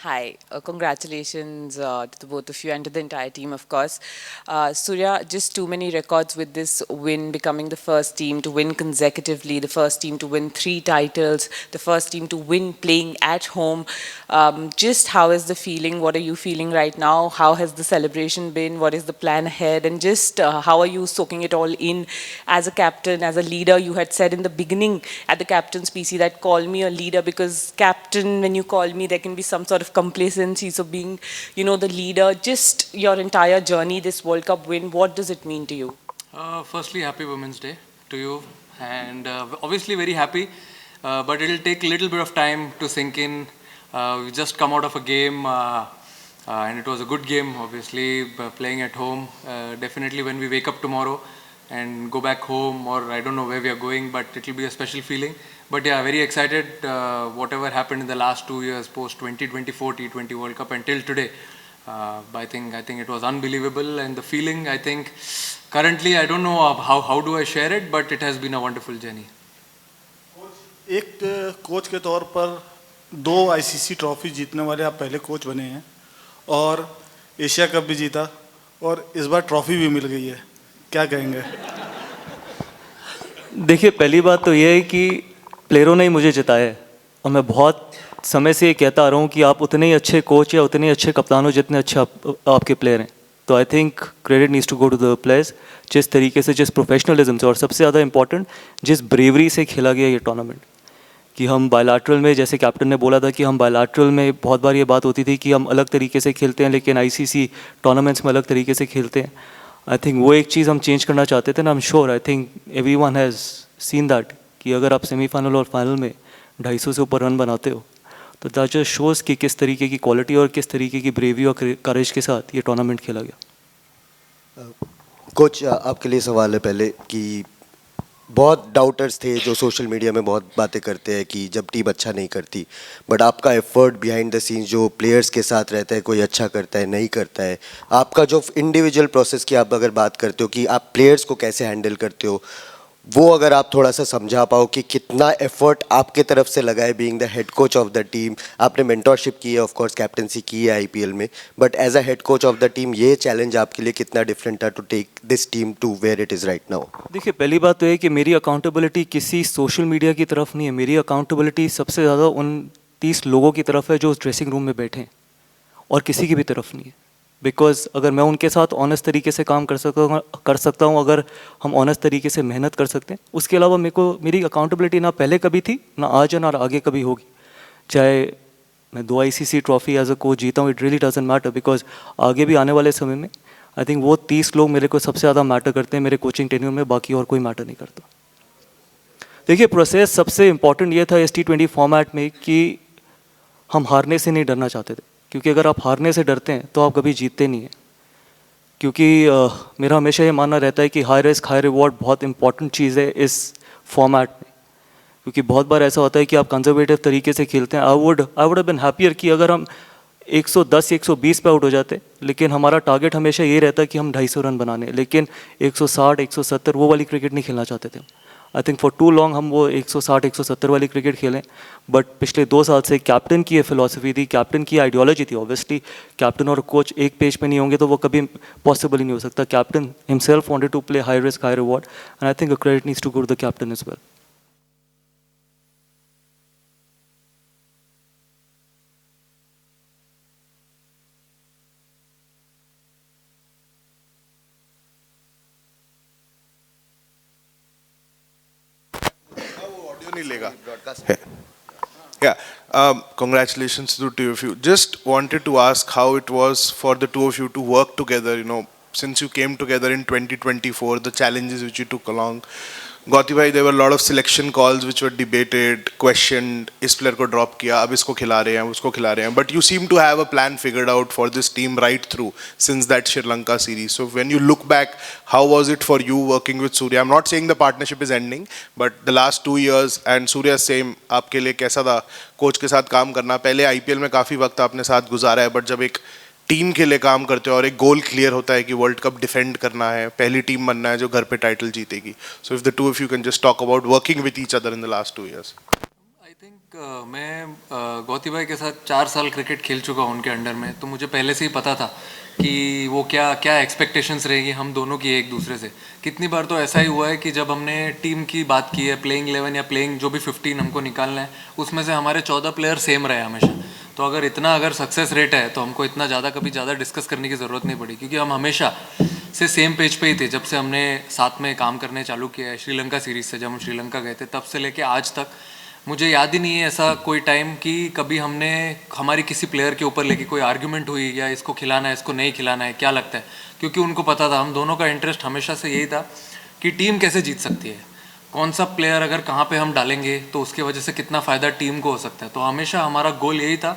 Hi, congratulations to the both of you and to the entire team, of course. Surya, just too many records with this win, becoming the first team to win consecutively, the first team to win 3 titles, the first team to win playing at home. Just how is the feeling? What are you feeling right now? How has the celebration been? What is the plan ahead? And just how are you soaking it all in as a captain, as a leader? You had said in the beginning at the captain's PC that call me a leader because captain, when you call me, there can be some sort of complacency. So being, the leader, just your entire journey, this World Cup win, what does it mean to you? Firstly, happy Women's Day to you, and obviously very happy, but it'll take a little bit of time to sink in. We just come out of a game, and it was a good game, obviously, playing at home. Definitely when we wake up tomorrow and go back home, or I don't know where we are going, but it'll be a special feeling. But yeah, very excited, whatever happened in the last 2 years, post 2024 T20 World Cup until today. I think it was unbelievable, and the feeling, I think, currently I don't know how do I share it, but it has been a wonderful journey. एक coach के तौर पर 2 ICC trophy जीतने वाले आप पहले coach बने हैं और एशिया कप भी जीता और इस बार ट्रॉफी भी मिल गई है, क्या कहेंगे? देखिए, पहली बात तो ये है कि प्लेयरों ने ही मुझे जिताया है और मैं बहुत समय से ये कहता आ रहा हूँ कि आप उतने ही अच्छे कोच या उतने ही अच्छे कप्तान हो जितने अच्छे आपके प्लेयर हैं। तो I think credit needs to go to the players, जिस तरीके से, जिस प्रोफेशनलिज्म से और सबसे ज़्यादा इंपॉर्टेंट जिस ब्रेवरी से खेला गया ये टूर्नामेंट। कि हम बायलैटरल में, जैसे कैप्टन ने बोला था कि हम बायलैटरल में बहुत बार ये बात होती थी कि हम अलग तरीके से खेलते हैं, लेकिन आईसीसी टूर्नामेंट्स में अलग तरीके से खेलते हैं। आई थिंक वो एक चीज़ हम चेंज करना चाहते थे ना। I am sure, I think everyone has seen that कि अगर आप सेमीफाइनल और फाइनल में 250 से ऊपर रन बनाते हो तो दैट जस्ट शोज़ कि किस तरीके की क्वालिटी और किस तरीके की ब्रेवी और करेज के साथ ये टूर्नामेंट खेला गया। कोच, आपके लिए सवाल है पहले कि बहुत डाउटर्स थे जो सोशल मीडिया में बहुत बातें करते हैं कि जब टीम अच्छा नहीं करती, बट आपका एफर्ट बिहाइंड द सीन्स जो प्लेयर्स के साथ रहता है, कोई अच्छा करता है नहीं करता है, आपका जो इंडिविजुअल प्रोसेस की आप अगर बात करते हो कि आप प्लेयर्स को कैसे हैंडल करते हो, वो अगर आप थोड़ा सा समझा पाओ कि कितना एफर्ट आपके तरफ से लगा है being the head coach of the team. आपने मेंटोरशिप की है, ऑफ कोर्स कैप्टनसी की है आईपीएल में, but as a head coach of the team ये चैलेंज आपके लिए कितना डिफरेंट था to take this team to where it is right now? देखिए, पहली बात तो है कि मेरी अकाउंटेबिलिटी किसी सोशल मीडिया की तरफ नहीं है। मेरी अकाउंटेबिलिटी सबसे ज़्यादा उन 30 लोगों की तरफ है जो उस ड्रेसिंग रूम में बैठे हैं, और किसी की भी तरफ नहीं है। बिकॉज अगर मैं उनके साथ ऑनेस्ट तरीके से काम कर सकता हूँ, अगर हम ऑनेस्ट तरीके से मेहनत कर सकते हैं, उसके अलावा मेरी अकाउंटेबिलिटी ना पहले कभी थी, ना आज है, ना आगे कभी होगी। चाहे मैं 2 ICC trophy as a coach जीता हूँ, it really doesn't matter, because आगे भी आने वाले समय में आई थिंक वो 30 लोग मेरे को सबसे ज़्यादा मैटर करते हैं मेरे कोचिंग टेन्योर में, बाकी और कोई मैटर नहीं करता। देखिए, प्रोसेस सबसे इम्पॉर्टेंट ये था इस T20 फॉर्मेट में कि हम हारने से नहीं डरना चाहते थे, क्योंकि अगर आप हारने से डरते हैं तो आप कभी जीतते नहीं हैं। क्योंकि मेरा हमेशा ये मानना रहता है कि हाई रिस्क हाई रिवॉर्ड बहुत इंपॉर्टेंट चीज़ है इस फॉर्मेट में, क्योंकि बहुत बार ऐसा होता है कि आप कंजर्वेटिव तरीके से खेलते हैं। I would have been happier कि अगर हम 110 120 पे आउट हो जाते, लेकिन हमारा टारगेट हमेशा ये रहता है कि हम 250 रन बनाने, लेकिन 160 170 वो वाली क्रिकेट नहीं खेलना चाहते थे। I think for too long हम वो 160 170 वाली क्रिकेट खेलें, बट पिछले 2 साल से कैप्टन की ये फिलॉसफी थी, कैप्टन की आइडियोलॉजी थी। ऑब्वियसली कैप्टन और कोच एक पेज पे नहीं होंगे तो वो कभी पॉसिबल ही नहीं हो सकता। Captain himself wanted to play high risk high reward, and I think credit needs to go to the captain as well. नहीं लेगा। Yeah, congratulations to the two of you. Just wanted to ask how it was for the two of you to work together, since you came together in 2024, the challenges which you took along. Gauti bhai, there were a lot of selection calls which were debated, questioned, इस player को drop किया, अब इसको खिला रहे हैं, उसको खिला रहे हैं. But you seem to have a plan figured out for this team right through since that Sri Lanka series. So when you look back, how was it for you working with Surya? I'm not saying the partnership is ending, but the last 2 years and Surya same, आपके लिए कैसा था coach के साथ काम करना? पहले IPL में काफ़ी वक्त आपने साथ गुजारा है, बट जब एक टीम के लिए काम करते हो और एक गोल क्लियर होता है कि वर्ल्ड कप डिफेंड करना है, पहली टीम बनना है जो घर पे टाइटल जीतेगी, so if the two of you can just talk about working with each other in the last 2 years. I think मैं गौती भाई के साथ 4 साल क्रिकेट खेल चुका हूँ उनके अंडर में, तो मुझे पहले से ही पता था कि वो क्या क्या एक्सपेक्टेशंस रहेगी हम दोनों की एक दूसरे से। कितनी बार तो ऐसा ही हुआ है कि जब हमने टीम की बात की है, प्लेइंग 11 या प्लेइंग जो भी 15 हमको निकालना है, उसमें से हमारे 14 प्लेयर सेम रहे हमेशा। तो अगर सक्सेस रेट है तो हमको इतना कभी ज़्यादा डिस्कस करने की ज़रूरत नहीं पड़ी, क्योंकि हम हमेशा से सेम पेज पे ही थे। जब से हमने साथ में काम करने चालू किया है श्रीलंका सीरीज़ से, जब हम श्रीलंका गए थे तब से लेके आज तक, मुझे याद ही नहीं है ऐसा कोई टाइम कि कभी हमने हमारी किसी प्लेयर के ऊपर लेके कोई आर्ग्यूमेंट हुई या इसको खिलाना है इसको नहीं खिलाना है क्या लगता है। क्योंकि उनको पता था, हम दोनों का इंटरेस्ट हमेशा से यही था कि टीम कैसे जीत सकती है, कौन सा प्लेयर अगर कहाँ पे हम डालेंगे तो उसकी वजह से कितना फ़ायदा टीम को हो सकता है। तो हमेशा हमारा गोल यही था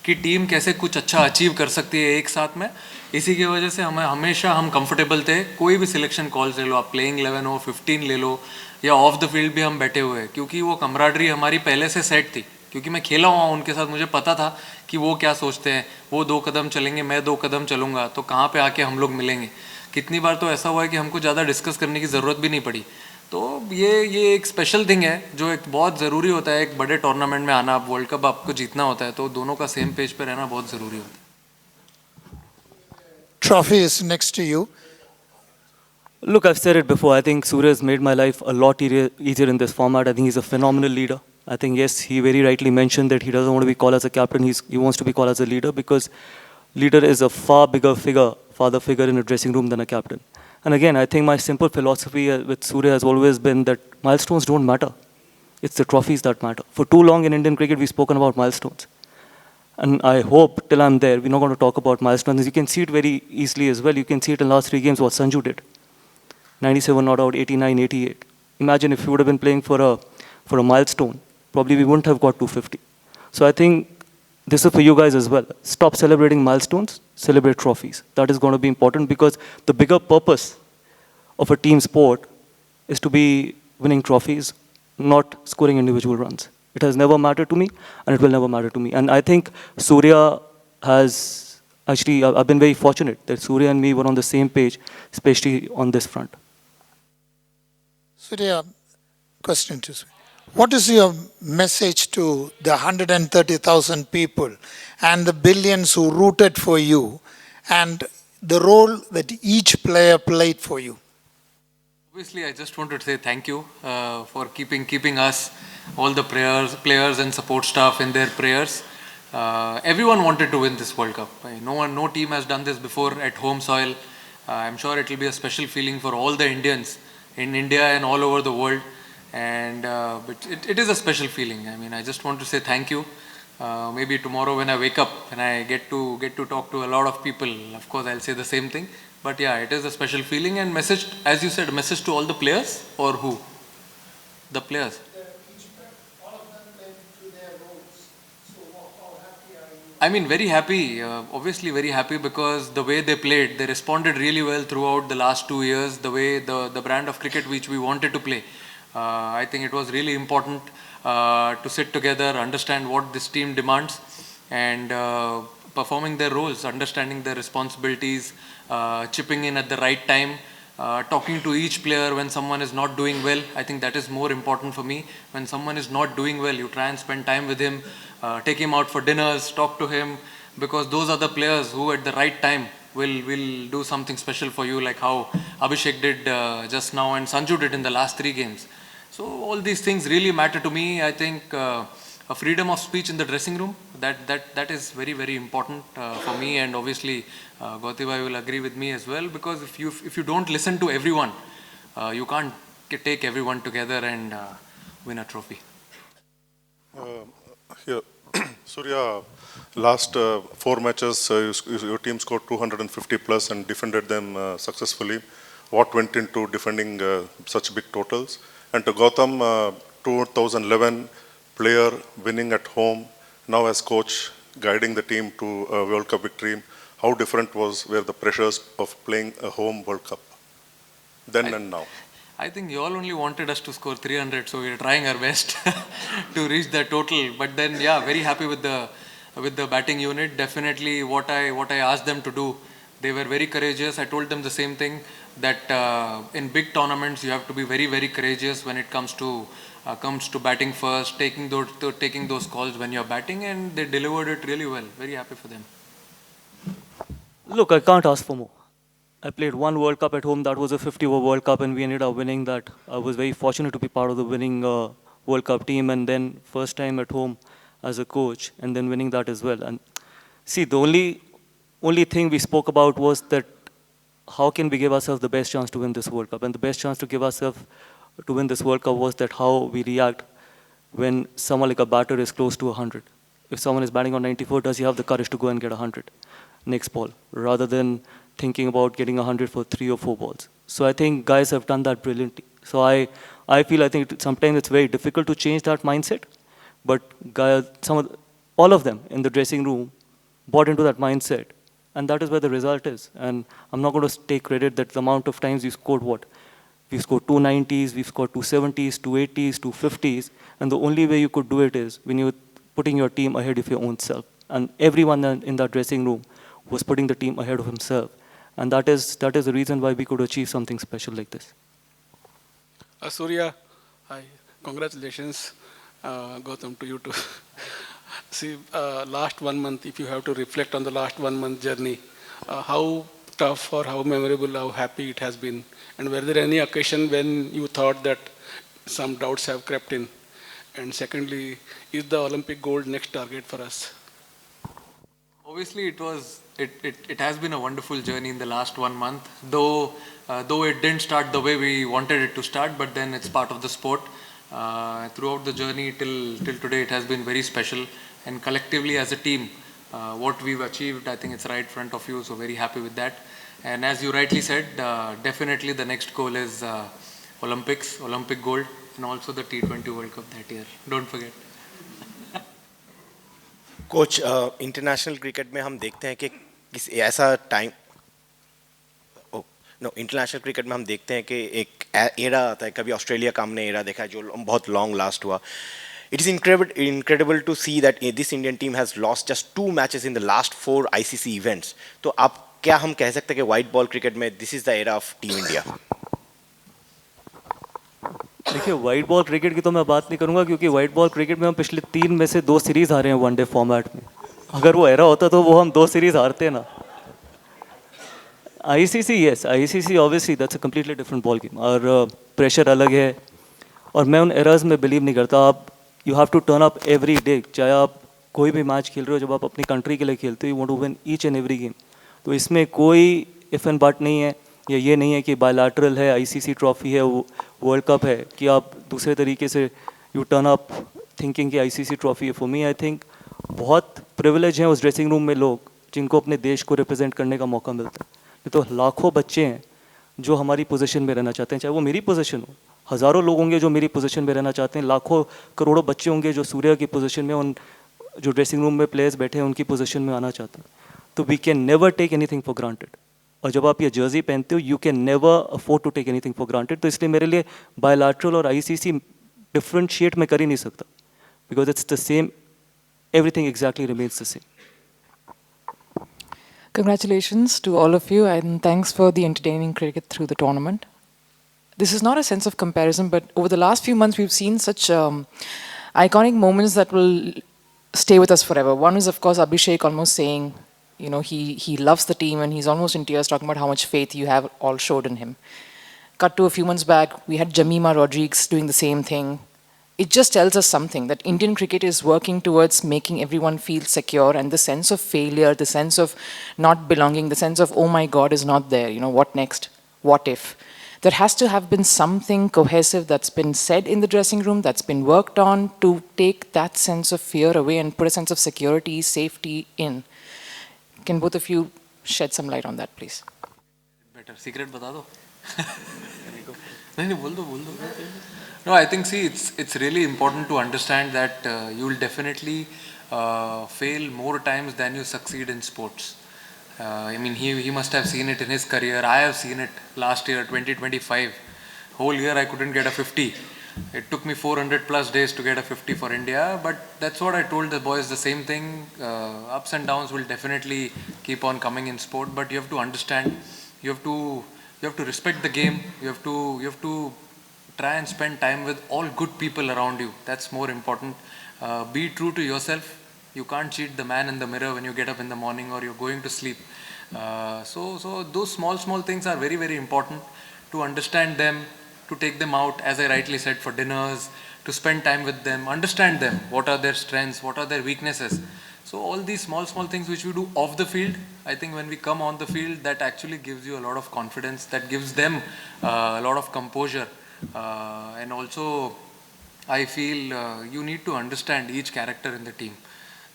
कि टीम कैसे कुछ अच्छा अचीव कर सकती है एक साथ में। इसी की वजह से हमें हमेशा हम कंफर्टेबल थे। कोई भी सिलेक्शन कॉल्स ले लो, आप प्लेइंग 11 हो, 15 ले लो, या ऑफ द फील्ड भी हम बैठे हुए हैं, क्योंकि वो कमराडरी हमारी पहले से सेट थी। क्योंकि मैं खेला हुआ उनके साथ, मुझे पता था कि वो क्या सोचते हैं। वो 2 कदम चलेंगे, मैं 2 कदम चलूँगा, तो कहाँ पे आके हम लोग मिलेंगे। कितनी बार तो ऐसा हुआ है कि हमको ज़्यादा डिस्कस करने की ज़रूरत भी नहीं पड़ी। तो ये एक स्पेशल थिंग है जो एक बहुत ज़रूरी होता है एक बड़े टूर्नामेंट में आना। आप वर्ल्ड कप आपको जीतना होता है तो दोनों का सेम पेज पे रहना बहुत ज़रूरी होता है। Trophy is next to you. Look, I've said it before. I think Surya has made my life a lot easier in this format. I think he's a phenomenal leader. I think, yes, he very rightly mentioned that he doesn't want to be called as a captain. He wants to be called as a leader, because leader is a far bigger father figure in a dressing room than a captain. And again, I think my simple philosophy with Surya has always been that milestones don't matter. It's the trophies that matter. For too long in Indian cricket, we've spoken about milestones. And I hope till I'm there, we're not going to talk about milestones. You can see it very easily as well. You can see it in the last 3 games what Sanju did. 97 not out, 89, 88. Imagine if he would have been playing for a milestone, probably we wouldn't have got 250. So I think this is for you guys as well. Stop celebrating milestones, celebrate trophies. That is going to be important, because the bigger purpose of a team sport is to be winning trophies, not scoring individual runs. It has never mattered to me, and it will never matter to me. And I think Surya has, actually, I've been very fortunate that Surya and me were on the same page, especially on this front. Surya, question to Surya. What is your message to the 130,000 people and the billions who rooted for you, and the role that each player played for you? Obviously, I just want to say thank you for keeping us, all the players and support staff in their prayers. Everyone wanted to win this World Cup. No team has done this before at home soil. I'm sure it will be a special feeling for all the Indians in India and all over the world. And but it is a special feeling. I mean, I just want to say thank you. Maybe tomorrow when I wake up and I get to talk to a lot of people, of course I'll say the same thing. But yeah, it is a special feeling. And message, as you said, message to all the players, or who? The players. I mean, very happy, obviously very happy, because the way they played, they responded really well throughout the last 2 years, the way the brand of cricket which we wanted to play. I think it was really important to sit together, understand what this team demands, and performing their roles, understanding their responsibilities, chipping in at the right time, talking to each player when someone is not doing well. I think that is more important for me. When someone is not doing well, you try and spend time with him, take him out for dinners, talk to him, because those are the players who at the right time will do something special for you, like how Abhishek did just now and Sanju did in the last 3 games. So all these things really matter to me. I think a freedom of speech in the dressing room, that is very, very important for me, and obviously Gauti bhai will agree with me as well, because if you don't listen to everyone, you can't take everyone together and win a trophy. Here, Surya, last 4 matches, your team scored 250 plus and defended them successfully. What went into defending such big totals? And to Gautam, 2011 player winning at home, now as coach, guiding the team to a World Cup victory. How different were the pressures of playing a home World Cup then and now? I think you all only wanted us to score 300, so we are trying our best to reach that total. But then, yeah, very happy with the batting unit. Definitely, what I asked them to do, they were very courageous. I told them the same thing, that in big tournaments you have to be very, very courageous when it comes to comes to batting first, taking those calls when you're batting, and they delivered it really well. Very happy for them. Look, I can't ask for more. I played one World Cup at home. That was a 50-over World Cup, and we ended up winning that. I was very fortunate to be part of the winning World Cup team, and then first time at home as a coach, and then winning that as well. And see, the only thing we spoke about was that how can we give ourselves the best chance to win this World Cup? And the best chance to give ourselves to win this World Cup was that how we react when someone like a batter is close to 100. If someone is batting on 94, does he have the courage to go and get 100 next ball, rather than thinking about getting 100 for 3 or 4 balls? So I think guys have done that brilliantly. So I think sometimes it's very difficult to change that mindset, but guys, all of them in the dressing room bought into that mindset, and that is where the result is. And I'm not going to take credit that the amount of times we scored what? We've scored 290s, we've scored 270s, 280s, 250s, and the only way you could do it is when you're putting your team ahead of your own self. And everyone in that dressing room was putting the team ahead of himself. And that is the reason why we could achieve something special like this. Surya, hi. Congratulations, Gautam, to you too. See, last 1 month, if you have to reflect on the last 1 month journey, how tough or how memorable, how happy it has been? And were there any occasion when you thought that some doubts have crept in? And secondly, is the Olympic gold next target for us? Obviously, it has been a wonderful journey in the last 1 month, though it didn't start the way we wanted it to start, but then it's part of the sport. Throughout the journey till today, it has been very special, and collectively as a team, what we've achieved, I think it's right in front of you, so very happy with that. And as you rightly said, definitely the next goal is Olympic gold, and also the T20 World Cup that year. Don't forget. Coach international cricket में हम देखते हैं कि ऐसा time international cricket में हम देखते हैं कि एक एरा आता है, कभी ऑस्ट्रेलिया का हमने एरा देखा है जो बहुत लॉन्ग लास्ट हुआ. It is incredible to see that this Indian team has lost just 2 matches in the last 4 ICC events. तो आप क्या हम कह सकते हैं कि वाइट बॉल क्रिकेट में this is the era of team India? देखिए, वाइट बॉल क्रिकेट की तो मैं बात नहीं करूंगा, क्योंकि वाइट बॉल क्रिकेट में हम पिछले 3 में से 2 सीरीज हारे हैं वनडे फॉर्मेट में. अगर वो एरा होता तो वो हम 2 सीरीज हारते ना. ICC, yes, ICC obviously that's a completely different ball game. और प्रेशर अलग है, और मैं उन एराज में बिलीव नहीं करता. आप you have to turn up every day. चाहे आप कोई भी मैच खेल रहे हो, जब आप अपनी कंट्री के लिए खेलते हो, you want to win each and every game. तो इसमें कोई इफ एंड बट नहीं है, या ये नहीं है कि बायलैटरल है, ICC ट्रॉफी है, वर्ल्ड कप है, कि आप दूसरे तरीके से यू टर्न अप थिंकिंग कि ICC ट्रॉफी है. फॉर मी आई थिंक बहुत प्रिविलेज हैं उस ड्रेसिंग रूम में लोग जिनको अपने देश को रिप्रेजेंट करने का मौका मिलता है. तो लाखों बच्चे हैं जो हमारी पोजीशन में रहना चाहते हैं, चाहे वो मेरी पोजीशन हो. हज़ारों लोग होंगे जो मेरी पोजीशन में रहना चाहते हैं, लाखों करोड़ों बच्चे होंगे जो सूर्या की पोजीशन में, उन जो ड्रेसिंग रूम में प्लेयर्स बैठे हैं उनकी पोजीशन में आना चाहते हैं. तो we can never take anything for granted. और जब आप ये जर्सी पहनते हो, you can never afford to take anything for granted. तो इसलिए मेरे लिए बायलैटरल और ICC डिफ्रेंशिएट मैं कर ही नहीं सकता, because it's the same, everything exactly remains the same. Congratulations to all of you, and thanks for the entertaining cricket through the tournament. This is not a sense of comparison, but over the last few months, we've seen such iconic moments that will stay with us forever. One is, of course, Abhishek almost saying, you know, he loves the team, and he's almost in tears talking about how much faith you have all showed in him. Cut to a few months back, we had Jamima Rodriguez doing the same thing. It just tells us something, that Indian cricket is working towards making everyone feel secure, and the sense of failure, the sense of not belonging, the sense of, oh my God, is not there. You know, what next? What if? There has to have been something cohesive that's been said in the dressing room, that's been worked on to take that sense of fear away and put a sense of security, safety in. Can both of you shed some light on that, please? Better. Secret bata do. नहीं, बोल दो. No, I think, see, it's really important to understand that you will definitely fail more times than you succeed in sports. I mean, he must have seen it in his career. I have seen it last year, 2025. Whole year I couldn't get a 50. It took me 400 plus days to get a 50 for India, but that's what I told the boys, the same thing. Ups and downs will definitely keep on coming in sport, but you have to understand, you have to respect the game. You have to try and spend time with all good people around you. That's more important. Be true to yourself. You can't cheat the man in the mirror when you get up in the morning or you're going to sleep. So those small things are very, very important to understand them, to take them out, as I rightly said, for dinners, to spend time with them, understand them, what are their strengths, what are their weaknesses. So all these small things which we do off the field, I think when we come on the field, that actually gives you a lot of confidence, that gives them a lot of composure. And also, I feel you need to understand each character in the team.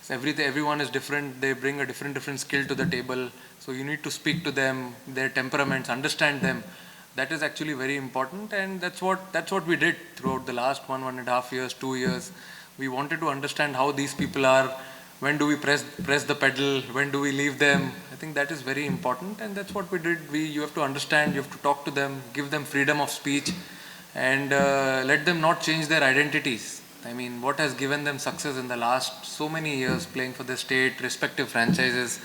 So everyone is different, they bring a different skill to the table. So you need to speak to them, their temperaments, understand them. That is actually very important, and that's what we did throughout the last 1.5 years, 2 years. We wanted to understand how these people are. When do we press the pedal? When do we leave them? I think that is very important, and that's what we did. You have to understand, you have to talk to them, give them freedom of speech, and let them not change their identities. I mean, what has given them success in the last so many years playing for the state, respective franchises,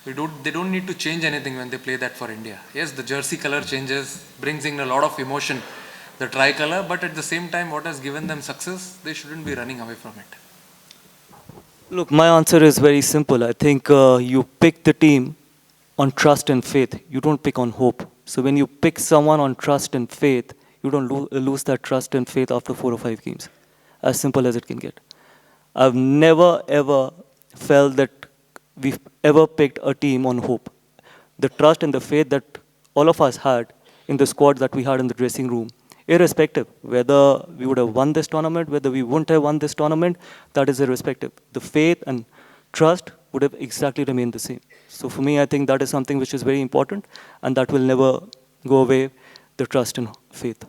they don't need to change anything when they play that for India. Yes, the jersey color changes, brings in a lot of emotion, the tricolour, but at the same time, what has given them success, they shouldn't be running away from it. Look, my answer is very simple. I think you pick the team on trust and faith. You don't pick on hope. So when you pick someone on trust and faith, you don't lose that trust and faith after 4 or 5 games. As simple as it can get. I've never ever felt that we've ever picked a team on hope. The trust and the faith that all of us had in the squad that we had in the dressing room, irrespective whether we would have won this tournament, whether we wouldn't have won this tournament, that is irrespective. The faith and trust would have exactly remained the same. So for me, I think that is something which is very important, and that will never go away, the trust and faith.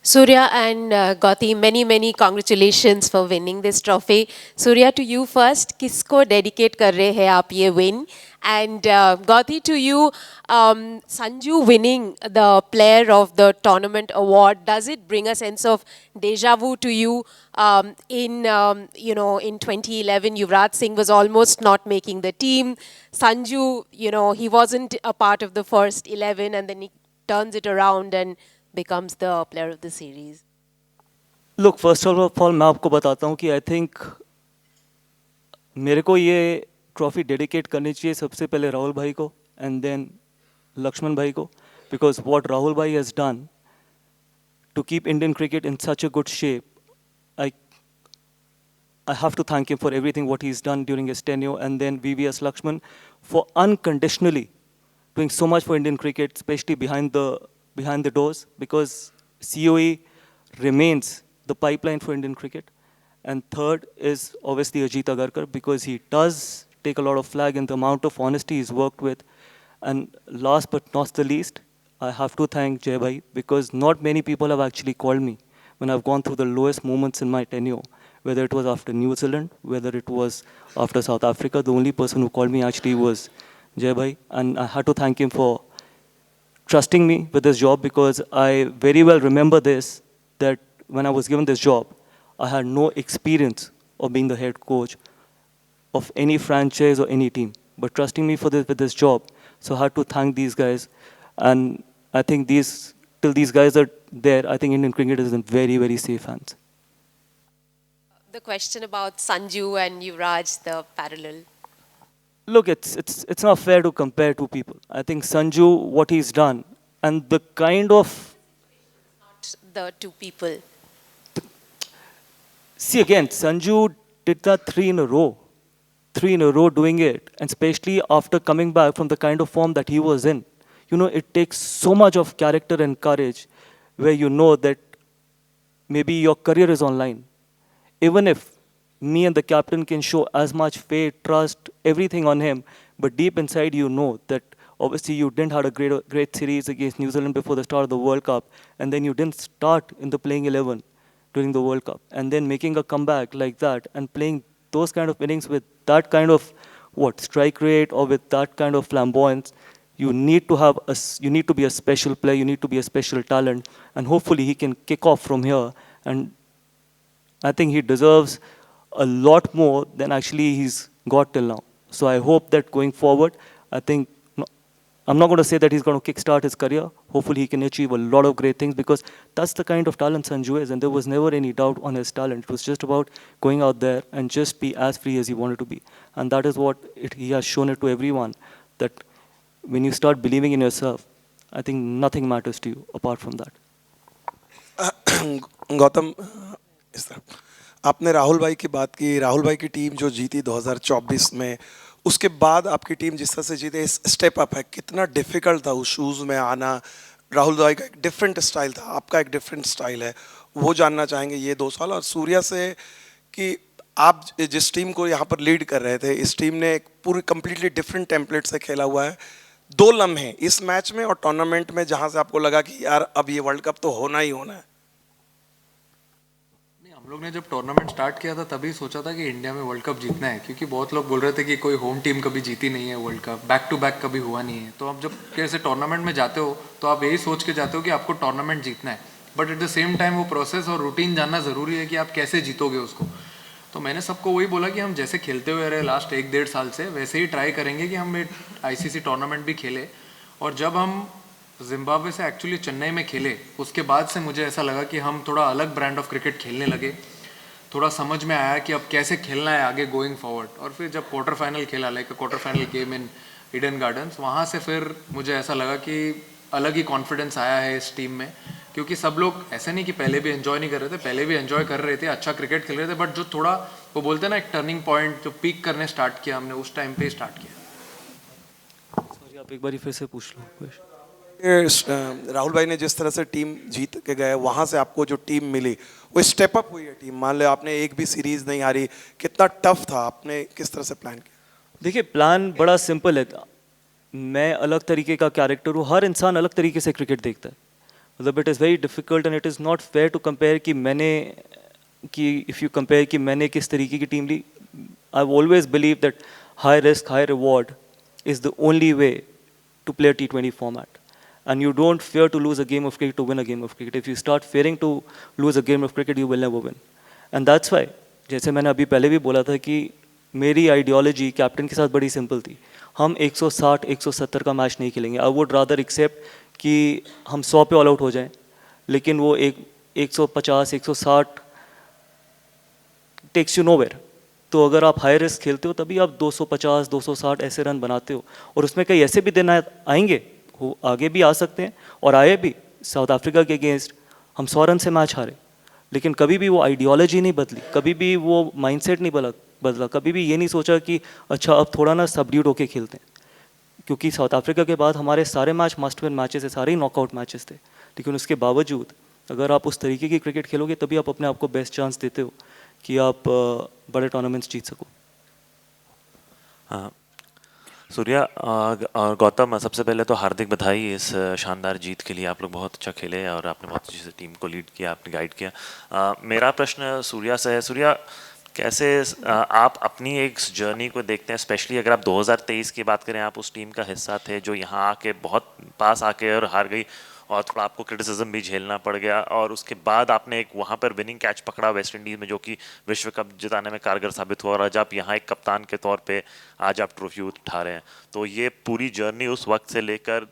Surya and Gauti, many congratulations for winning this trophy. Surya, to you first, किसको dedicate कर रहे हैं आप ये win? And Gauti, to you, Sanju winning the Player of the Tournament award, does it bring a sense of deja vu to you? In 2011, Yuvraj Singh was almost not making the team. Sanju, he wasn't a part of the first 11, and then he turns it around and becomes the player of the series. Look, first of all, मैं आपको बताता हूँ कि I think मेरे को ये trophy dedicate करनी चाहिए सबसे पहले राहुल भाई को and then Lakshman भाई को, because what Rahul bhai has done to keep Indian cricket in such a good shape, I have to thank him for everything what he's done during his tenure, and then VVS Lakshman for unconditionally doing so much for Indian cricket, especially behind the doors, because COE remains the pipeline for Indian cricket. And third is obviously Ajit Agarkar, because he does take a lot of flag in the amount of honesty he's worked with. And last but not the least, I have to thank Jai Bhai, because not many people have actually called me when I've gone through the lowest moments in my tenure, whether it was after New Zealand, whether it was after South Africa. The only person who called me actually was Jai Bhai, and I had to thank him for trusting me with this job, because I very well remember this, that when I was given this job, I had no experience of being the head coach of any franchise or any team, but trusting me with this job. So I had to thank these guys, and I think till these guys are there, I think Indian cricket is in very, very safe hands. The question about Sanju and Yuvraj, the parallel. Look, it's not fair to compare two people. I think Sanju, what he's done, and the kind of... Not the two people. See, again, Sanju did that 3 in a row. 3 in a row doing it, and especially after coming back from the kind of form that he was in. It takes so much of character and courage, where you know that maybe your career is online. Even if me and the captain can show as much faith, trust, everything on him, but deep inside you know that obviously you didn't have a great series against New Zealand before the start of the World Cup, and then you didn't start in the playing 11 during the World Cup, and then making a comeback like that and playing those kind of innings with that kind of strike rate, or with that kind of flamboyance, you need to be a special player, you need to be a special talent, and hopefully he can kick off from here, and I think he deserves a lot more than actually he's got till now. So I hope that going forward, I think I'm not going to say that he's going to kickstart his career. Hopefully, he can achieve a lot of great things because that's the kind of talent Sanju is, and there was never any doubt on his talent. It was just about going out there and just be as free as he wanted to be, and that is what he has shown it to everyone. That when you start believing in yourself, I think nothing matters to you apart from that. Gautam, इस तरफ आपने राहुल भाई की बात की, राहुल भाई की team जो जीती 2024 में, उसके बाद आपकी टीम जिस तरह से जीते, स्टेप अप है, कितना डिफिकल्ट था उस शूज़ में आना? राहुल भाई का एक डिफरेंट स्टाइल था, आपका एक डिफरेंट स्टाइल है, वो जानना चाहेंगे ये 2 साल। और सूर्या से कि आप जिस टीम को यहाँ पर लीड कर रहे थे, इस टीम ने एक पूरी कंप्लीटली डिफरेंट टेम्पलेट से खेला हुआ है। 2 लम्हे इस मैच में और टूर्नामेंट में जहाँ से आपको लगा कि यार अब ये वर्ल्ड कप तो होना ही होना है। हम लोग ने जब टूर्नामेंट स्टार्ट किया था तभी सोचा था कि इंडिया में वर्ल्ड कप जीतना है, क्योंकि बहुत लोग बोल रहे थे कि कोई होम टीम कभी जीती नहीं है world cup, back to back कभी हुआ नहीं है। तो आप जब कैसे टूर्नामेंट में जाते हो तो आप यही सोच के जाते हो कि आपको टूर्नामेंट जीतना है, but at the same time वो प्रोसेस और रूटीन जानना ज़रूरी है कि आप कैसे जीतोगे उसको। तो मैंने सबको वही बोला कि हम जैसे खेलते हुए रहे लास्ट 1-1.5 साल से, वैसे ही ट्राई करेंगे कि हम ICC टूर्नामेंट भी खेले। और जब हम जिम्बाब्वे से एक्चुअली चेन्नई में खेले, उसके बाद से मुझे ऐसा लगा कि हम थोड़ा अलग ब्रांड ऑफ क्रिकेट खेलने लगे, थोड़ा समझ में आया कि अब कैसे खेलना है आगे गोइंग फॉरवर्ड। और फिर जब क्वार्टर फाइनल खेला, like quarter final game in Eden gardens, वहाँ से फिर मुझे ऐसा लगा कि अलग ही कॉन्फिडेंस आया है इस टीम में, क्योंकि सब लोग ऐसे नहीं कि पहले भी एंजॉय नहीं कर रहे थे, पहले भी एंजॉय कर रहे थे, अच्छा क्रिकेट खेल रहे थे, बट जो थोड़ा वो बोलते हैं ना एक टर्निंग पॉइंट, जो पीक करने स्टार्ट किया हमने, उस टाइम पे स्टार्ट किया। सॉरी, आप एक बार फिर से पूछ लो। राहुल भाई ने जिस तरह से टीम जीत के गए, वहाँ से आपको जो टीम मिली वो स्टेप अप हुई है टीम। मान लो आपने एक भी सीरीज नहीं हारी, कितना टफ था, आपने किस तरह से प्लान किया? देखिए, प्लान बड़ा सिंपल है। मैं अलग तरीके का कैरेक्टर हूँ, हर इंसान अलग तरीके से क्रिकेट देखता है। मतलब it is very difficult and it is not fair to compare कि इफ़ यू कंपेयर कि मैंने किस तरीके की टीम ली। I always believe that high risk high reward is the only way to play T20 format, and you don't fear to lose a game of cricket to win a game of cricket. If you start fearing to lose a game of cricket, you will never win. And that's why, जैसे मैंने अभी पहले भी बोला था कि मेरी ideology captain के साथ बड़ी सिंपल थी। हम 160-170 का मैच नहीं खेलेंगे। आई वुड रादर एक्सेप्ट कि हम 100 पे ऑल आउट हो जाएं, लेकिन वो 150-160 टेक्स यू नोवेयर। तो अगर आप हाई रिस्क खेलते हो तभी आप 250-260 ऐसे रन बनाते हो, और उसमें कई ऐसे भी दिन आएंगे, वो आगे भी आ सकते हैं और आए भी। साउथ अफ्रीका के अगेंस्ट हम 100 रन से मैच हारे, लेकिन कभी भी वो आइडियोलॉजी नहीं बदली, कभी भी वो माइंडसेट नहीं बदला, कभी भी ये नहीं सोचा कि अच्छा अब थोड़ा ना सबड्यूड होके खेलते हैं। क्योंकि साउथ अफ्रीका के बाद हमारे सारे मैच मस्ट विन मैचेस है, सारे ही नॉकआउट मैचेस थे, लेकिन उसके बावजूद अगर आप उस तरीके की क्रिकेट खेलोगे तभी आप अपने आप को बेस्ट चांस देते हो कि आप बड़े टूर्नामेंट्स जीत सको। हाँ सूर्या और गौतम, सबसे पहले तो हार्दिक बधाई इस शानदार जीत के लिए। आप लोग बहुत अच्छा खेले और आपने बहुत अच्छे से टीम को लीड किया, आपने गाइड किया। मेरा प्रश्न सूर्या से है। सूर्या, कैसे आप अपनी एक जर्नी को देखते हैं, स्पेशली अगर आप 2023 की बात करें, आप उस टीम का हिस्सा थे जो यहाँ आके बहुत पास आके और हार गई और थोड़ा आपको क्रिटिसिज्म भी झेलना पड़ गया, और उसके बाद आपने एक वहाँ पर विनिंग कैच पकड़ा वेस्ट इंडीज़ में, जो कि विश्व कप जिताने में कारगर साबित हुआ, और आज आप यहाँ एक कप्तान के तौर पे आज आप ट्रॉफी उठा रहे हैं। तो ये पूरी जर्नी उस वक्त से लेकर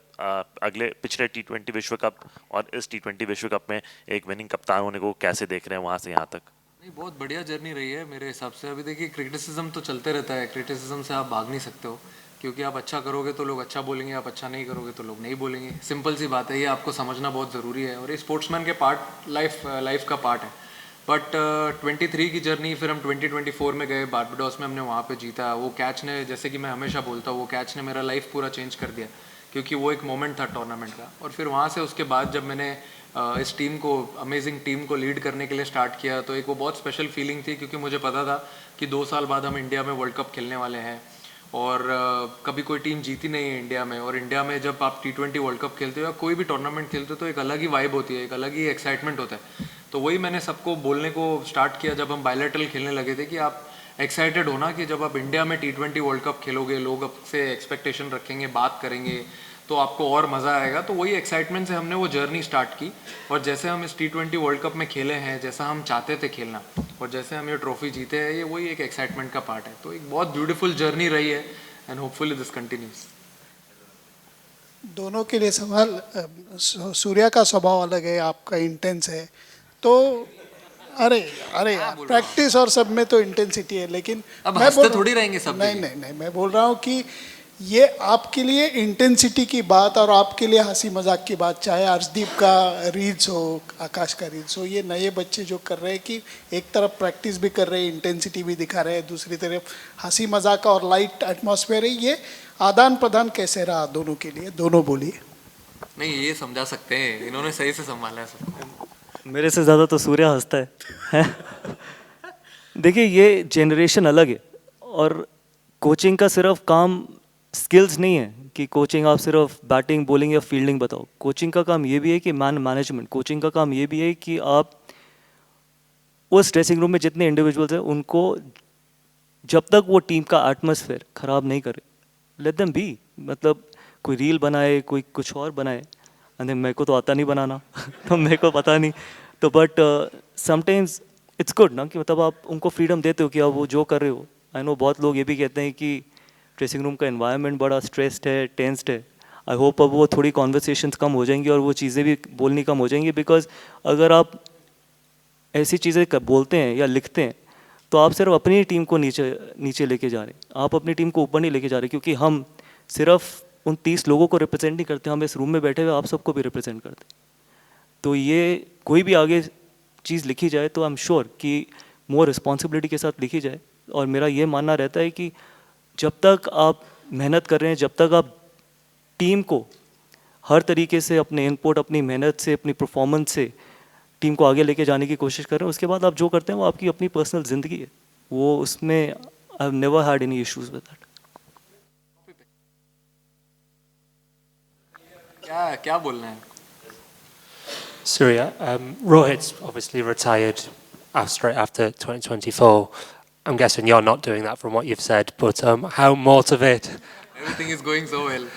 अगले पिछले T20 विश्व कप और इस T20 विश्व कप में एक विनिंग कप्तान होने को कैसे देख रहे हैं वहाँ से यहाँ तक? नहीं, बहुत बढ़िया जर्नी रही है मेरे हिसाब से। अभी देखिए, क्रिटिसिज्म तो चलते रहता है, क्रिटिसिज्म से आप भाग नहीं सकते हो, क्योंकि आप अच्छा करोगे तो लोग अच्छा बोलेंगे, आप अच्छा नहीं करोगे तो लोग नहीं बोलेंगे। सिंपल सी बात है, ये आपको समझना बहुत ज़रूरी है, और ये स्पोर्ट्समैन के लाइफ का पार्ट है। बट 23 की जर्नी, फिर हम 2024 में गए बारबाडोस में, हमने वहाँ पे जीता। वो कैच ने, जैसे कि मैं हमेशा बोलता हूँ, वो कैच ने मेरा लाइफ पूरा चेंज कर दिया, क्योंकि वो एक मोमेंट था टूर्नामेंट का। और फिर वहाँ से उसके बाद जब मैंने इस टीम को, अमेजिंग टीम को लीड करने के लिए स्टार्ट किया, तो एक वो बहुत स्पेशल फीलिंग थी, क्योंकि मुझे पता था कि 2 साल बाद हम इंडिया में वर्ल्ड कप खेलने वाले हैं, और कभी कोई टीम जीती नहीं है इंडिया में। और इंडिया में जब आप T20 वर्ल्ड कप खेलते हो या कोई भी टूर्नामेंट खेलते हो तो एक अलग ही वाइब होती है, एक अलग ही एक्साइटमेंट होता है। तो वही मैंने सबको बोलने को स्टार्ट किया जब हम बायलैटरल खेलने लगे थे, कि आप एक्साइटेड हो ना, कि जब आप इंडिया में T20 वर्ल्ड कप खेलोगे, लोग आपसे एक्सपेक्टेशन रखेंगे, बात करेंगे, तो आपको और मज़ा आएगा। तो वही एक्साइटमेंट से हमने वो जर्नी स्टार्ट की, और जैसे हम इस T20 वर्ल्ड कप में खेले हैं, जैसा हम चाहते थे खेलना, और जैसे हम ये ट्रॉफी जीते हैं, ये वही एक एक्साइटमेंट का पार्ट है। तो एक बहुत ब्यूटीफुल जर्नी रही है, एंड होपफुली दिस कंटिन्यूज। दोनों के लिए सवाल। सूर्या का स्वभाव अलग है, आपका इंटेंस है, तो अरे अरे यार, प्रैक्टिस और सब में तो इंटेंसिटी है, लेकिन अब मैं हंसते बोल थोड़ी रहेंगे सब नहीं जगह। नहीं नहीं, मैं बोल रहा हूँ कि ये आपके लिए इंटेंसिटी की बात और आपके लिए हंसी मजाक की बात, चाहे अर्शदीप का रील्स हो, आकाश का रील्स हो, ये नए बच्चे जो कर रहे हैं कि एक तरफ प्रैक्टिस भी कर रहे हैं, इंटेंसिटी भी दिखा रहे हैं, दूसरी तरफ हंसी मजाक और लाइट एटमॉस्फेयर है, ये आदान प्रदान कैसे रहा दोनों के लिए? दोनों बोलिए। नहीं, ये समझा सकते हैं, इन्होंने सही से संभाला है सबको। मेरे से ज़्यादा तो सूर्या हंसता है देखिए, ये जनरेशन अलग है, और कोचिंग का सिर्फ काम स्किल्स नहीं है कि कोचिंग आप सिर्फ बैटिंग, बॉलिंग या फील्डिंग बताओ। कोचिंग का काम ये भी है कि मैनेजमेंट। कोचिंग का काम ये भी है कि आप उस ड्रेसिंग रूम में जितने इंडिविजुअल्स हैं उनको, जब तक वो टीम का एटमॉस्फेयर ख़राब नहीं करे, लेट देम बी। मतलब कोई रील बनाए, कोई कुछ और बनाए, एंड मेरे को तो आता नहीं बनाना तो मेरे को पता नहीं, तो बट समटाइम्स इट्स गुड ना कि मतलब आप उनको फ्रीडम देते हो कि आप वो जो कर रहे हो। आई नो बहुत लोग ये भी कहते हैं कि ड्रेसिंग रूम का एनवायरनमेंट बड़ा स्ट्रेस्ड है, टेंस्ड है। आई होप अब वो थोड़ी कॉन्वर्सेशंस कम हो जाएंगी और वो चीज़ें भी बोलनी कम हो जाएंगी, बिकॉज अगर आप ऐसी चीज़ें बोलते हैं या लिखते हैं तो आप सिर्फ अपनी टीम को नीचे लेके जा रहे हैं, आप अपनी टीम को ऊपर नहीं लेके जा रहे, क्योंकि हम सिर्फ उन 30 लोगों को रिप्रेजेंट नहीं करते, हम इस रूम में बैठे हुए आप सबको भी रिप्रेजेंट करते हैं। तो ये कोई भी आगे चीज़ लिखी जाए तो आई एम श्योर कि मोर रिस्पॉन्सिबिलिटी के साथ लिखी जाए। और मेरा ये मानना रहता है कि जब तक आप मेहनत कर रहे हैं, जब तक आप टीम को हर तरीके से अपने इनपुट, अपनी मेहनत से, अपनी परफॉर्मेंस से टीम को आगे लेके जाने की कोशिश कर रहे हैं, उसके बाद आप जो करते हैं वो आपकी अपनी पर्सनल ज़िंदगी है, वो उसमें I have never had any issues with that. क्या बोलना है? Surya, Rohit's obviously retired straight after 2024. I'm guessing you're not doing that from what you've said, but how motivated? Everything is going so well.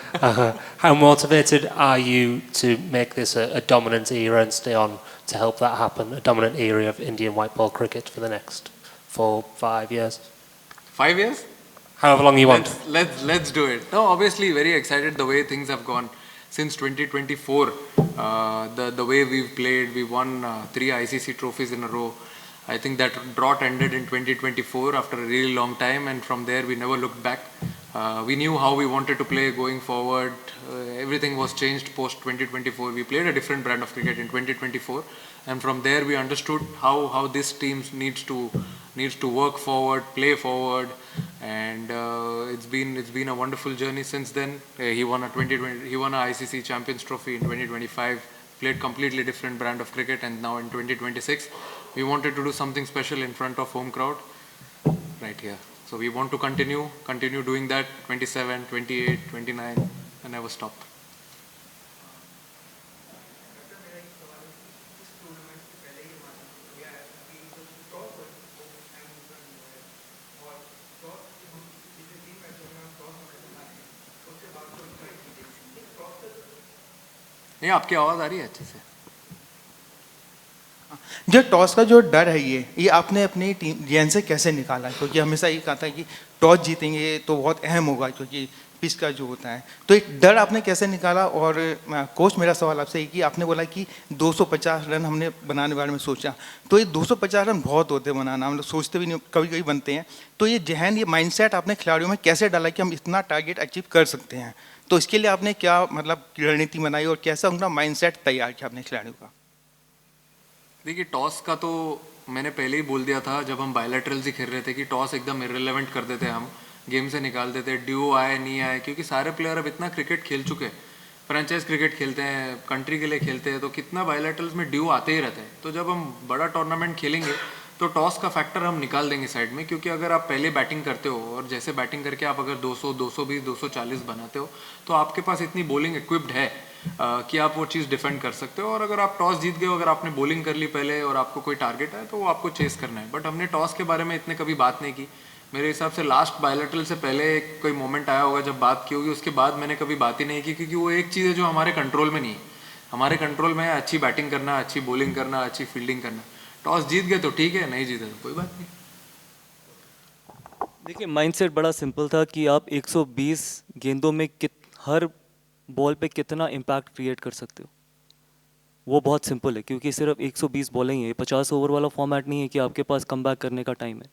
How motivated are you to make this a dominant era and stay on to help that happen? A dominant era of Indian white ball cricket for the next 4-5 years? 5 years? However long you want. Let's do it. No, obviously very excited the way things have gone since 2024. The way we've played, we won 3 ICC trophies in a row. I think that drought ended in 2024 after a really long time, and from there we never looked back. We knew how we wanted to play going forward. Everything was changed post 2024. We played a different brand of cricket in 2024, and from there we understood how this team needs to work forward, play forward, and it's been a wonderful journey since then. He won a ICC Champions Trophy in 2025. Played completely different brand of cricket, and now in 2026 we wanted to do something special in front of home crowd right here. So we want to continue doing that 27, 28, 29 and never stop. ये आपकी आवाज़ आ रही है अच्छे से? जो toss का जो डर है ये आपने अपनी टीम जेन से कैसे निकाला? क्योंकि हमेशा ये कहा था कि टॉस जीतेंगे तो बहुत अहम होगा, क्योंकि पिच का जो होता है, तो एक डर आपने कैसे निकाला? और कोच, मेरा सवाल आपसे है कि आपने बोला कि 250 रन हमने बनाने बारे में सोचा, तो ये 250 रन बहुत होते हैं बनाना, हम लोग सोचते भी नहीं, कभी कभी बनते हैं। तो ये जहन, ये माइंडसेट आपने खिलाड़ियों में कैसे डाला कि हम इतना टारगेट अचीव कर सकते हैं? तो इसके लिए आपने क्या मतलब रणनीति बनाई और कैसा उनका माइंडसेट तैयार किया आपने खिलाड़ियों का? देखिए, टॉस का तो मैंने पहले ही बोल दिया था जब हम बायलैटरल्स ही खेल रहे थे कि टॉस एकदम इररिलेवेंट कर देते, हम गेम से निकाल देते, ड्यू आए नहीं आए, क्योंकि सारे प्लेयर अब इतना क्रिकेट खेल चुके हैं, फ्रेंचाइज क्रिकेट खेलते हैं, कंट्री के लिए खेलते हैं, तो कितना बायलैटरल्स में ड्यू आते ही रहते हैं। तो जब हम बड़ा टूर्नामेंट खेलेंगे तो टॉस का फैक्टर हम निकाल देंगे साइड में, क्योंकि अगर आप पहले बैटिंग करते हो और जैसे बैटिंग करके आप अगर 200, 220, 240 बनाते हो तो आपके पास इतनी बॉलिंग इक्विप्ड है कि आप वो चीज़ डिफेंड कर सकते हो। और अगर आप टॉस जीत गए, अगर आपने बॉलिंग कर ली पहले और आपको कोई टारगेट है तो वो आपको चेस करना है। बट हमने टॉस के बारे में इतने कभी बात नहीं की। मेरे हिसाब से लास्ट बायलैटरल से पहले कोई मोमेंट आया होगा जब बात की होगी, उसके बाद मैंने कभी बात ही नहीं की, क्योंकि वो एक चीज़ है जो हमारे कंट्रोल में नहीं है। हमारे कंट्रोल में है अच्छी बैटिंग करना, अच्छी बॉलिंग करना, अच्छी फील्डिंग करना। टॉस जीत गए तो ठीक है, नहीं जीते तो कोई बात नहीं। देखिए, माइंडसेट बड़ा सिंपल था कि आप 120 गेंदों में हर बॉल पे कितना इम्पैक्ट क्रिएट कर सकते हो, वो बहुत सिंपल है, क्योंकि सिर्फ 120 बॉलें ही है, 50 ओवर वाला फॉर्मेट नहीं है कि आपके पास कमबैक करने का टाइम है।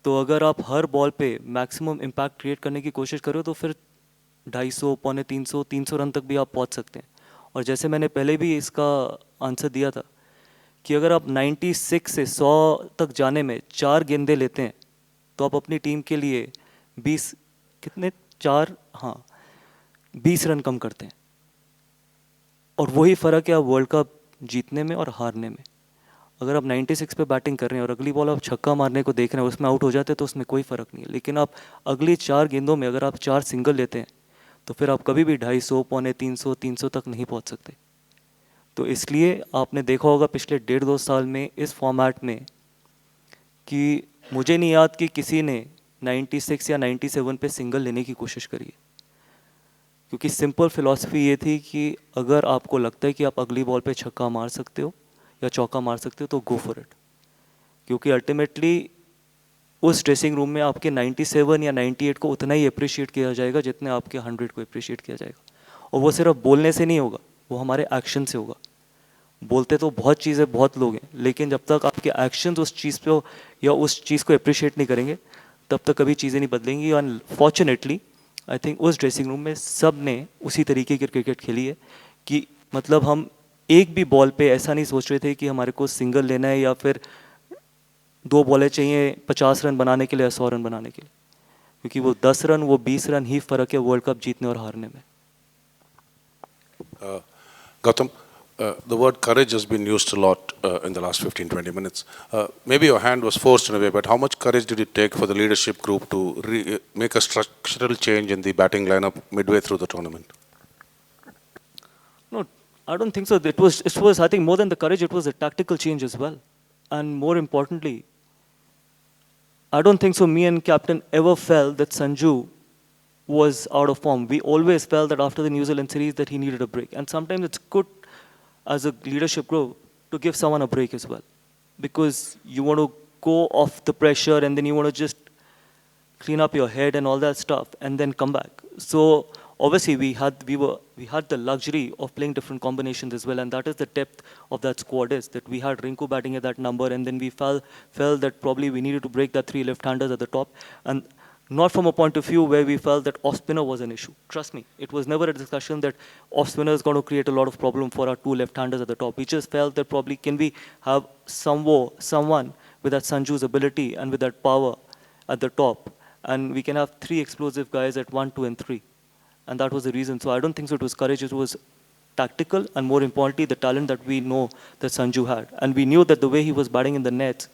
तो अगर आप हर बॉल पे मैक्सिमम इम्पैक्ट क्रिएट करने की कोशिश करो तो फिर 250, पौने 300 रन तक भी आप पहुंच सकते हैं। और जैसे मैंने पहले भी इसका आंसर दिया था कि अगर आप 96 से 100 तक जाने में 4 गेंदें लेते हैं तो आप अपनी टीम के लिए 20 कितने 4 हाँ 20 रन कम करते हैं। और वही फ़र्क है आप वर्ल्ड कप जीतने में और हारने में। अगर आप 96 पे बैटिंग कर रहे हैं और अगली बॉल आप छक्का मारने को देख रहे हैं, उसमें आउट हो जाते हैं तो उसमें कोई फ़र्क नहीं है। लेकिन आप अगली 4 गेंदों में अगर आप 4 सिंगल लेते हैं तो फिर आप कभी भी 250, पौने 300 तक नहीं पहुंच सकते। तो इसलिए आपने देखा होगा पिछले 1.5-2 साल में इस फॉर्मेट में कि मुझे नहीं याद कि किसी ने 96 या 97 पे सिंगल लेने की कोशिश करी है, क्योंकि सिंपल फिलॉसफी ये थी कि अगर आपको लगता है कि आप अगली बॉल पे छक्का मार सकते हो या चौका मार सकते हो तो गो फॉर इट, क्योंकि अल्टीमेटली उस ड्रेसिंग रूम में आपके 97 या 98 को उतना ही अप्रिशिएट किया जाएगा जितने आपके 100 को अप्रिशिएट किया जाएगा। और वो सिर्फ बोलने से नहीं होगा, वो हमारे एक्शन से होगा। बोलते तो बहुत चीज़ें बहुत लोग हैं, लेकिन जब तक आपके एक्शंस उस चीज़ पे या उस चीज़ को अप्रिशिएट नहीं करेंगे तब तक कभी चीज़ें नहीं बदलेंगी। और फॉर्चुनेटली आई थिंक उस ड्रेसिंग रूम में सब ने उसी तरीके की क्रिकेट खेली है कि मतलब हम एक भी बॉल पे ऐसा नहीं सोच रहे थे कि हमारे को सिंगल लेना है या फिर 2 बॉलें चाहिए 50 रन बनाने के लिए या 100 रन बनाने के लिए, क्योंकि वो 10 रन वो 20 रन ही फ़र्क है वर्ल्ड कप जीतने और हारने में। Gautam, the word courage has been used a lot in the last 15-20 minutes. Maybe your hand was forced in a way, but how much courage did it take for the leadership group to make a structural change in the batting lineup midway through the tournament? No, I don't think so. It was I think more than the courage, it was a tactical change as well. And more importantly, I don't think so me and captain ever felt that Sanju was out of form. We always felt that after the New Zealand series that he needed a break. And sometimes it's good as a leadership group to give someone a break as well, because you want to go off the pressure and then you want to just clean up your head and all that stuff and then come back. So obviously we had the luxury of playing different combinations as well, and that is the depth of that squad, is that we had Rinku batting at that number, and then we felt that probably we needed to break that 3 left-handers at the top, and not from a point of view where we felt that off-spinner was an issue. Trust me, it was never a discussion that off-spinner is going to create a lot of problem for our 2 left-handers at the top. We just felt that probably can we have someone with that Sanju's ability and with that power at the top, and we can have 3 explosive guys at 1, 2 and 3. And that was the reason. So I don't think so it was courage, it was tactical, and more importantly, the talent that we know that Sanju had. And we knew that the way he was batting in the nets,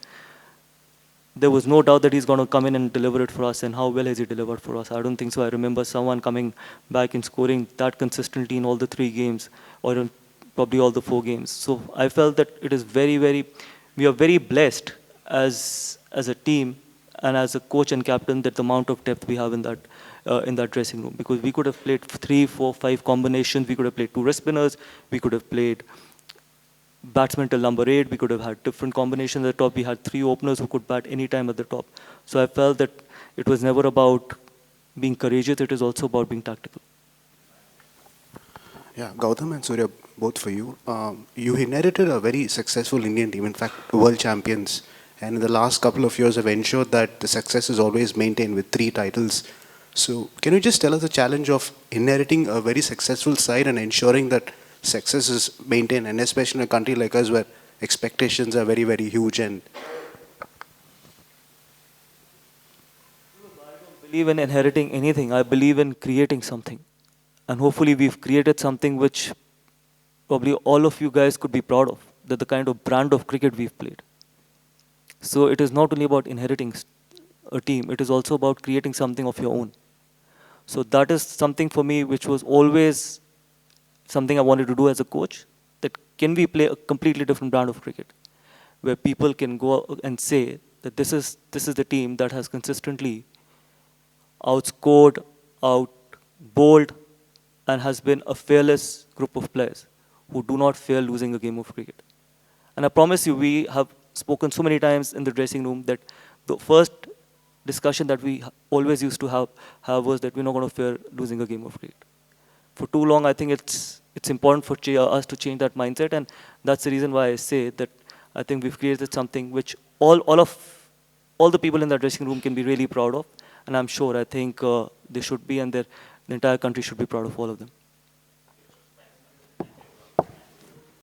there was no doubt that he's going to come in and deliver it for us. And how well has he delivered for us? I don't think so. I remember someone coming back and scoring that consistently in all the 3 games, or in probably all the 4 games. So I felt that it is we are very blessed as a team and as a coach and captain, that the amount of depth we have in that dressing room, because we could have played 3, 4, 5 combinations. We could have played 2 wrist spinners. We could have played batsman till number 8. We could have had different combinations at the top. We had 3 openers who could bat any time at the top. So I felt that it was never about being courageous. It is also about being tactical. Yeah, Gautam and Surya, both for you. You inherited a very successful Indian team, in fact, world champions. And in the last couple of years have ensured that the success is always maintained with 3 titles. So can you just tell us the challenge of inheriting a very successful side and ensuring that success is maintained, and especially in a country like us where expectations are very, very huge? And I don't believe in inheriting anything. I believe in creating something. And hopefully we've created something which probably all of you guys could be proud of, that the kind of brand of cricket we've played. So it is not only about inheriting a team, it is also about creating something of your own. So that is something for me which was always something I wanted to do as a coach, that can we play a completely different brand of cricket, where people can go and say that this is the team that has consistently outscored, out-bowled, and has been a fearless group of players who do not fear losing a game of cricket. And I promise you, we have spoken so many times in the dressing room that the first discussion that we always used to have was that we're not going to fear losing a game of cricket. for too long, I think it's important for us to change that mindset, and that's the reason why I say that I think we've created something which all the people in that dressing room can be really proud of, and I'm sure I think they should be, and the entire country should be proud of all of them.